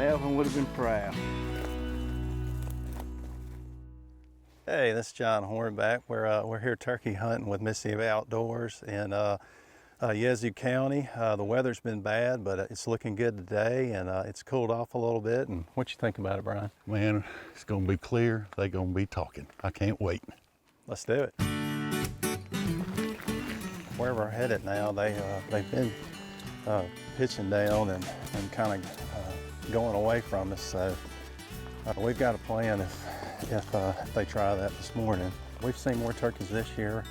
Alvin would have been proud. Hey, this is John Hornback. We're here turkey hunting with Mississippi Outdoors in Yazoo County. The weather's been bad, but it's looking good today, and it's cooled off a little bit. And what you think about it, Brian? Man, it's gonna be clear. They're gonna be talking. I can't wait. Let's do it. Where we're headed now, they've been pitching down and kind of going away from us. So we've got a plan if they try that this morning. We've seen more turkeys this year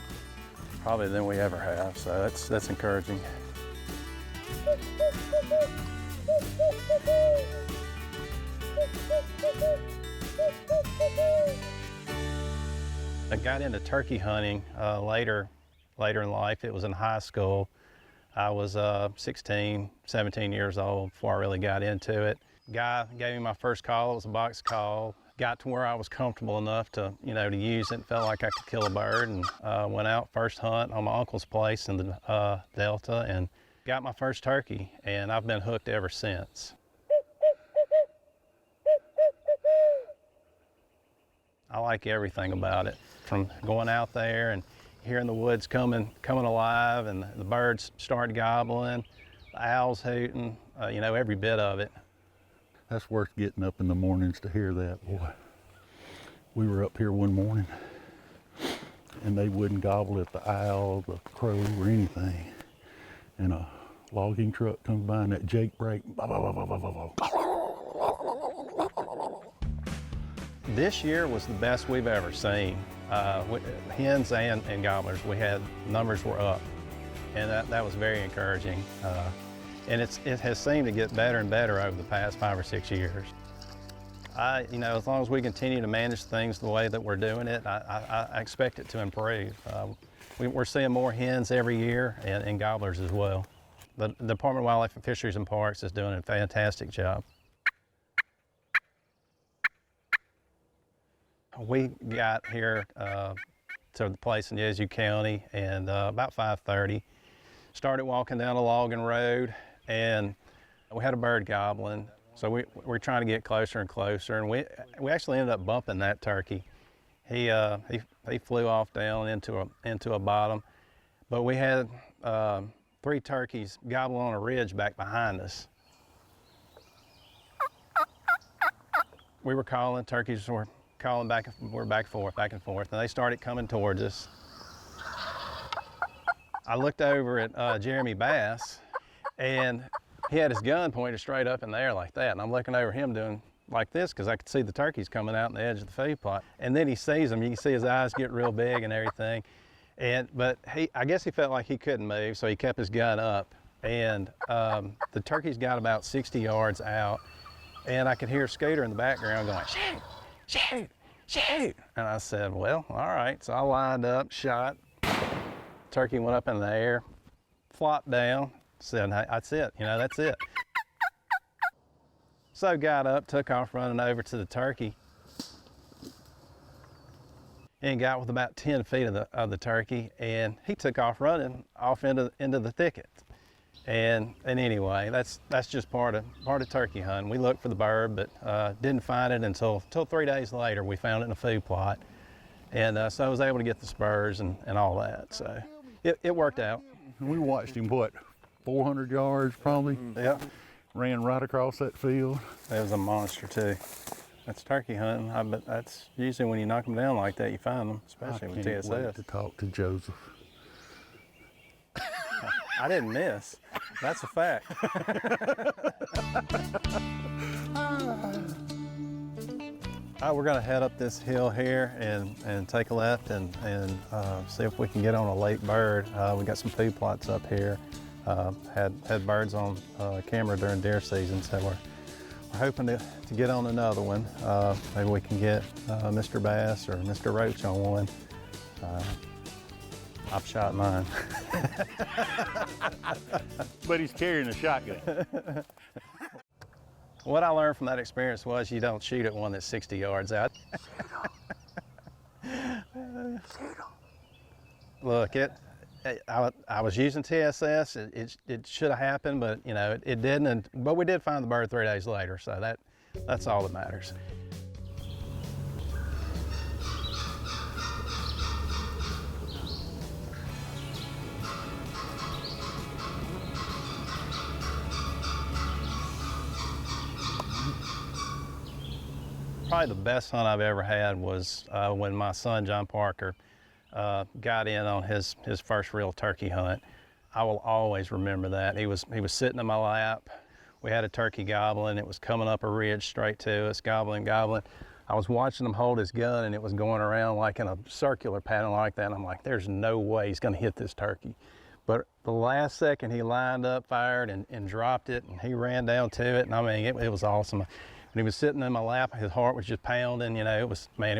probably than we ever have, so that's encouraging. I got into turkey hunting later in life. It was in high school. I was 16, 17 years old before I really got into it. Guy gave me my first call. It was a box call. Got to where I was comfortable enough to use it. Felt like I could kill a bird, and went out first hunt on my uncle's place in the Delta and got my first turkey, and I've been hooked ever since. I like everything about it, from going out there and hearing the woods coming alive, and the birds start gobbling, the owls hooting, every bit of it. That's worth getting up in the mornings to hear that, boy. We were up here one morning, and they wouldn't gobble at the owl, the crow, or anything. And a logging truck comes by, and that Jake brake, bah, bah, bah, bah, bah, bah, bah. This year was the best we've ever seen. Hens and gobblers, numbers were up, and that was very encouraging. And it has seemed to get better and better over the past 5 or 6 years. As long as we continue to manage things the way that we're doing it, I expect it to improve. We're seeing more hens every year and gobblers as well. The Department of Wildlife and Fisheries and Parks is doing a fantastic job. We got here to the place in Yazoo County and about 5:30. Started walking down a logging road, and we had a bird gobbling. So we're trying to get closer and closer, and we actually ended up bumping that turkey. He flew off down into a bottom, but we had 3 turkeys gobbling on a ridge back behind us. We were calling, turkeys were calling back and forth, and they started coming towards us. I looked over at Jeremy Bass, and he had his gun pointed straight up in the air like that, and I'm looking over him doing like this because I could see the turkeys coming out on the edge of the feed plot. And then he sees them. You can see his eyes get real big and everything. But I guess he felt like he couldn't move, so he kept his gun up. And the turkeys got about 60 yards out, and I could hear Scooter in the background going, "Shoot, shoot, shoot." And I said, well, all right. So I lined up, shot. Turkey went up in the air, flopped down, said, "Hey, that's it, that's it." So got up, took off running over to the turkey, and got with about 10 feet of the turkey, and he took off running off into the thicket. And anyway, that's just part of turkey hunting. We looked for the bird, but didn't find it until 3 days later. We found it in a food plot, and so I was able to get the spurs and all that. So it worked out. We watched him, 400 yards probably? Yeah. Ran right across that field. That was a monster too. That's turkey hunting. But that's usually when you knock them down like that, you find them, especially with TSS. I can't wait to talk to Joseph. I didn't miss. That's a fact. We're gonna head up this hill here and take a left and see if we can get on a lake bird. We got some food plots up here. Had birds on camera during deer season, so we're hoping to get on another one. Maybe we can get Mr. Bass or Mr. Roach on one. I've shot mine. But he's carrying a shotgun. What I learned from that experience was you don't shoot at one that's 60 yards out. Look, I was using TSS. It should have happened, but you know, it didn't. But we did find the bird 3 days later, so that's all that matters. Probably the best hunt I've ever had was when my son, John Parker, got in on his first real turkey hunt. I will always remember that. He was sitting in my lap. We had a turkey gobbling. It was coming up a ridge straight to us, gobbling. I was watching him hold his gun, and it was going around like in a circular pattern like that. And I'm like, there's no way he's gonna hit this turkey. But the last second he lined up, fired, and dropped it, and he ran down to it. And I mean, it was awesome. And he was sitting in my lap, his heart was just pounding, you know, it was great.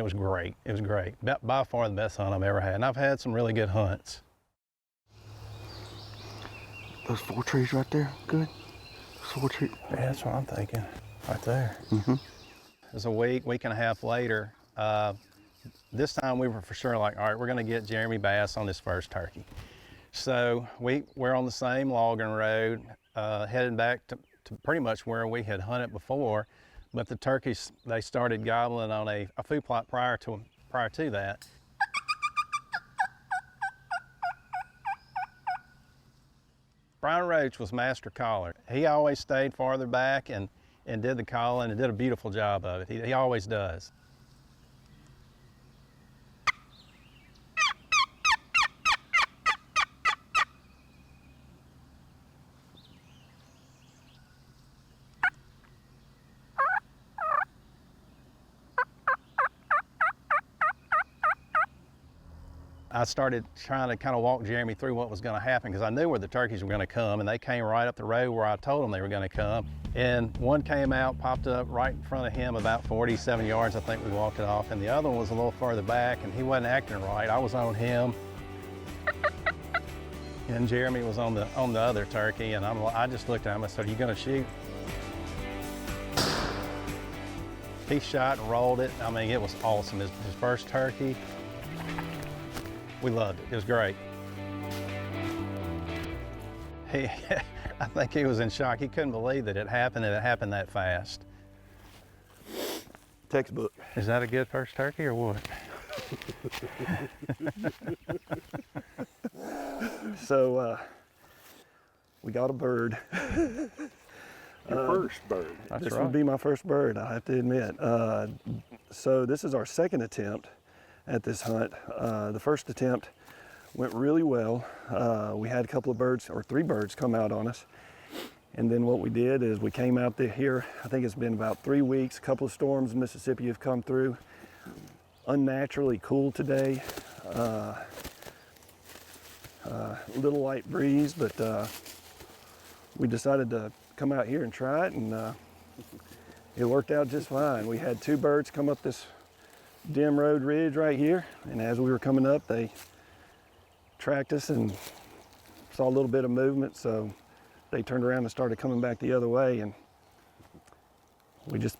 It was great. By far the best hunt I've ever had. And I've had some really good hunts. Those 4 trees right there, good? 4 trees. Yeah, that's what I'm thinking, right there. Mm-hmm. It was a week and a half later. This time we were for sure like, all right, we're gonna get Jeremy Bass on his first turkey. So we're on the same logging road, heading back to pretty much where we had hunted before. But the turkeys, they started gobbling on a food plot prior to that. Brian Roach was master caller. He always stayed farther back and did the calling and did a beautiful job of it. He always does. I started trying to kind of walk Jeremy through what was going to happen because I knew where the turkeys were going to come, and they came right up the road where I told them they were going to come. And one came out, popped up right in front of him about 47 yards. I think we walked it off, and the other one was a little further back, and he wasn't acting right. I was on him, and Jeremy was on the other turkey, and I just looked at him and said, "Are you going to shoot?" He shot and rolled it. I mean, it was awesome. His first turkey. We loved it. It was great. I think he was in shock. He couldn't believe that it happened and it happened that fast. Textbook. Is that a good first turkey or what? So we got a bird. Your first bird. This would be my first bird, I have to admit. So this is our second attempt at this hunt. The first attempt went really well. We had a couple of birds, or 3 birds, come out on us. And then what we did is we came out here, I think it's been about 3 weeks, a couple of storms in Mississippi have come through. Unnaturally cool today. Little light breeze, but we decided to come out here and try it, and it worked out just fine. We had 2 birds come up this dim road ridge right here, and as we were coming up, they tracked us and saw a little bit of movement, so they turned around and started coming back the other way, and we just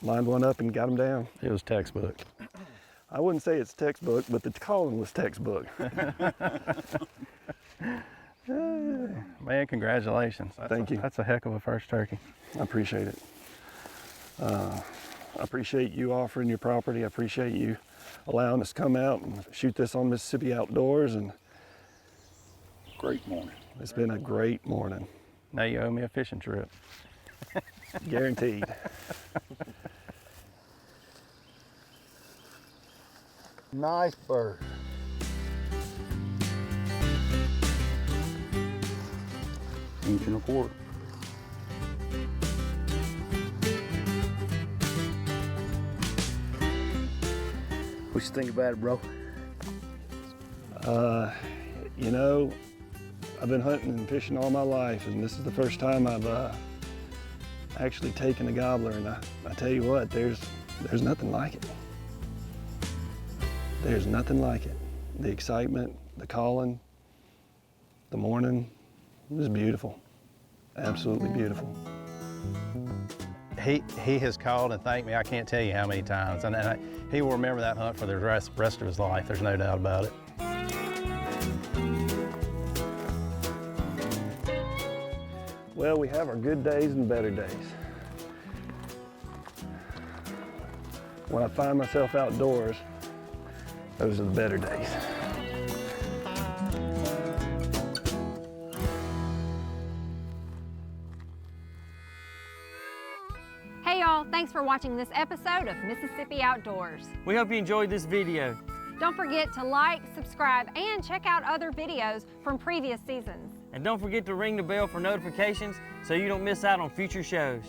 lined one up and got them down. It was textbook. I wouldn't say it's textbook, but the calling was textbook. Man, congratulations. Thank you. That's a heck of a first turkey. I appreciate it. I appreciate you offering your property. I appreciate you allowing us to come out and shoot this on Mississippi Outdoors, and Great morning. it's been a great morning. Now you owe me a fishing trip. Guaranteed. Nice bird. Inch and a quarter. What you think about it, bro? You know, I've been hunting and fishing all my life, and this is the first time I've actually taken a gobbler, and I tell you what, there's nothing like it. There's nothing like it. The excitement, the calling, the morning, it was beautiful. Absolutely beautiful. He has called and thanked me, I can't tell you how many times, and he will remember that hunt for the rest of his life, there's no doubt about it. Well, we have our good days and better days. When I find myself outdoors, those are the better days. Hey y'all, thanks for watching this episode of Mississippi Outdoors. We hope you enjoyed this video. Don't forget to like, subscribe, and check out other videos from previous seasons. And don't forget to ring the bell for notifications so you don't miss out on future shows.